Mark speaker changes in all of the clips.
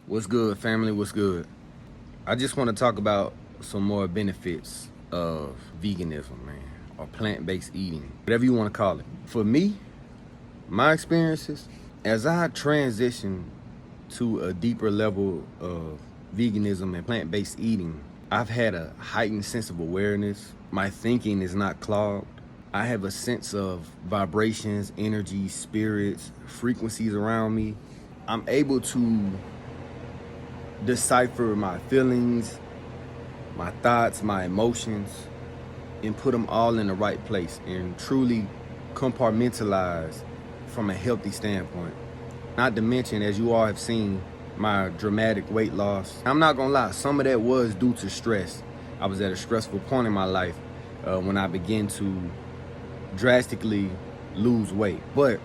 Speaker 1: What's good, family? What's good? I just want to talk about some more benefits of veganism, man, or plant-based eating, whatever you want to call it. For me, my experiences, as I transition to a deeper level of veganism and plant-based eating, I've had a heightened sense of awareness. My thinking is not clogged. I have a sense of vibrations, energy, spirits, frequencies around me. I'm able to decipher my feelings, my thoughts, my emotions, and put them all in the right place and truly compartmentalize from a healthy standpoint. Not to mention, as you all have seen, my dramatic weight loss. I'm not gonna lie, some of that was due to stress. I was at a stressful point in my life when I began to drastically lose weight. But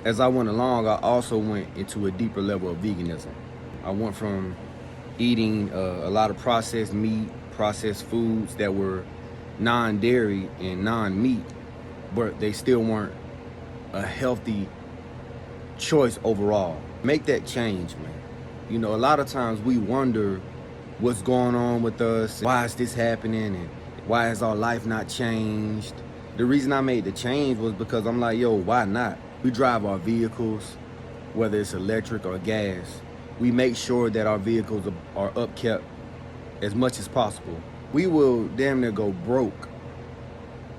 Speaker 1: as I went along, I also went into a deeper level of veganism. I went from eating a lot of processed meat, processed foods that were non-dairy and non-meat, but they still weren't a healthy choice overall. Make that change, man. You know, a lot of times we wonder what's going on with us, why is this happening, and why has our life not changed? The reason I made the change was because I'm like, yo, why not? We drive our vehicles, whether it's electric or gas. We make sure that our vehicles are upkept as much as possible. We will damn near go broke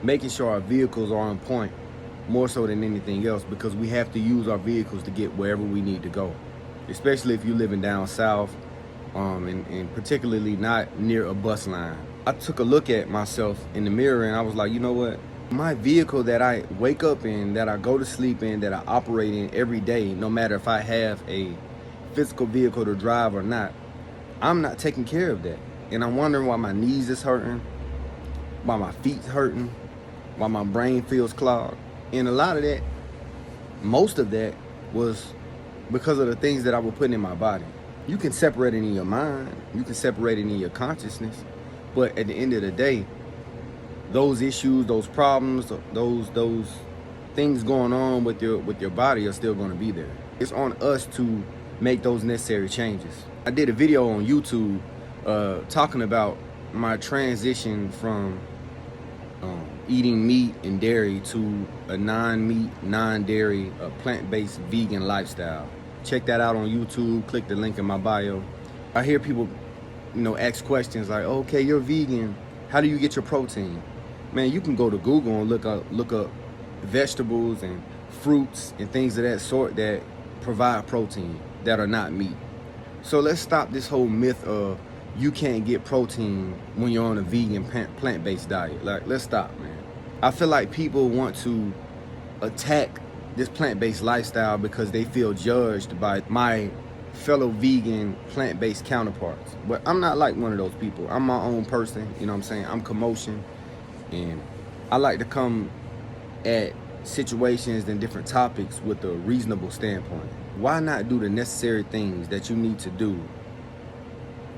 Speaker 1: making sure our vehicles are on point more so than anything else, because we have to use our vehicles to get wherever we need to go, especially if you're living down south and particularly not near a bus line. I took a look at myself in the mirror and I was like, you know what? My vehicle that I wake up in, that I go to sleep in, that I operate in every day, no matter if I have a physical vehicle to drive or not, I'm not taking care of that. And I'm wondering why my knees is hurting, why my feet's hurting, why my brain feels clogged. And a lot of that, most of that, was because of the things that I was putting in my body. You can separate it in your mind, you can separate it in your consciousness, but at the end of the day, those issues, those problems, those things going on with your body are still going to be there. It's on us to make those necessary changes. I did a video on YouTube talking about my transition from eating meat and dairy to a non-meat, non-dairy, plant-based vegan lifestyle. Check that out on YouTube. Click the link in my bio. I hear people, ask questions like, okay, you're vegan. How do you get your protein? Man, you can go to Google and look up vegetables and fruits and things of that sort that provide protein that are not meat. So let's stop this whole myth of you can't get protein when you're on a vegan plant-based diet. Like, let's stop, man. I feel like people want to attack this plant-based lifestyle because they feel judged by my fellow vegan plant-based counterparts. But I'm not like one of those people. I'm my own person, you know what I'm saying? I'm commotion, and I like to come at situations and different topics with a reasonable standpoint. Why not do the necessary things that you need to do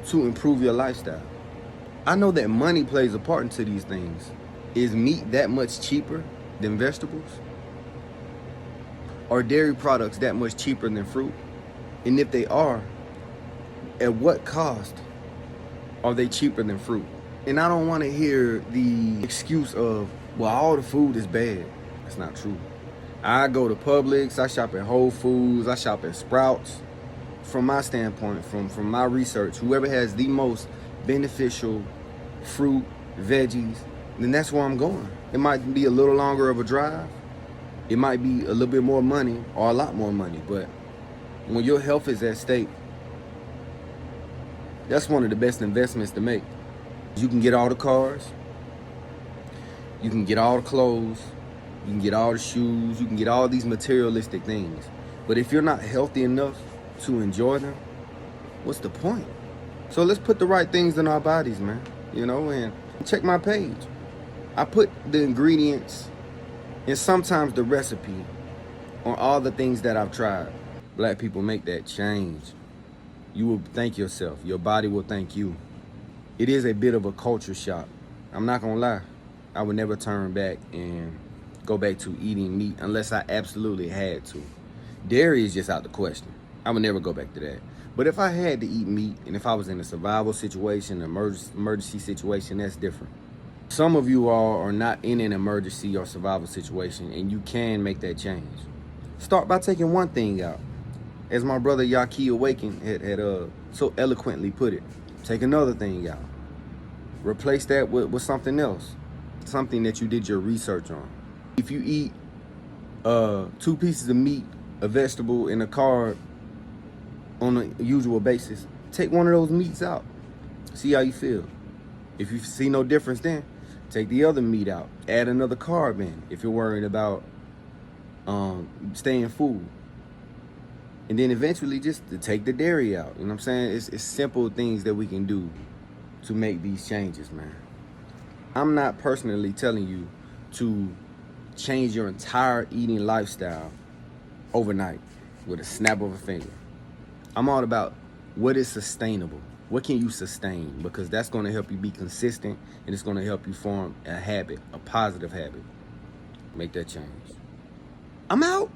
Speaker 1: to improve your lifestyle? I know that money plays a part into these things. Is meat that much cheaper than vegetables? Are dairy products that much cheaper than fruit? And if they are, at what cost are they cheaper than fruit? And I don't want to hear the excuse of, well, all the food is bad. That's not true. I go to Publix, I shop at Whole Foods, I shop at Sprouts. From my standpoint, from my research, whoever has the most beneficial fruit, veggies, then that's where I'm going. It might be a little longer of a drive. It might be a little bit more money or a lot more money. But when your health is at stake, that's one of the best investments to make. You can get all the cars. You can get all the clothes. You can get all the shoes. You can get all these materialistic things. But if you're not healthy enough to enjoy them, what's the point? So let's put the right things in our bodies, man. And check my page. I put the ingredients and sometimes the recipe on all the things that I've tried. Black people, make that change. You will thank yourself. Your body will thank you. It is a bit of a culture shock. I'm not gonna lie. I would never turn back and go back to eating meat unless I absolutely had to. Dairy is just out the question. I would never go back to that. But if I had to eat meat, and if I was in a survival situation, an emergency situation, that's different. Some of you all are not in an emergency or survival situation, and you can make that change. Start by taking one thing out. As my brother Yaki Awaken had so eloquently put it, take another thing out. Replace that with something else, something that you did your research on. If you eat 2 pieces of meat, a vegetable, and a carb on a usual basis, take one of those meats out. See how you feel. If you see no difference, then take the other meat out. Add another carb in if you're worried about staying full. And then eventually just to take the dairy out. You know what I'm saying? It's simple things that we can do to make these changes, man. I'm not personally telling you to change your entire eating lifestyle overnight with a snap of a finger. I'm all about what is sustainable. What can you sustain? Because that's going to help you be consistent, and it's going to help you form a habit, a positive habit. Make that change. I'm out.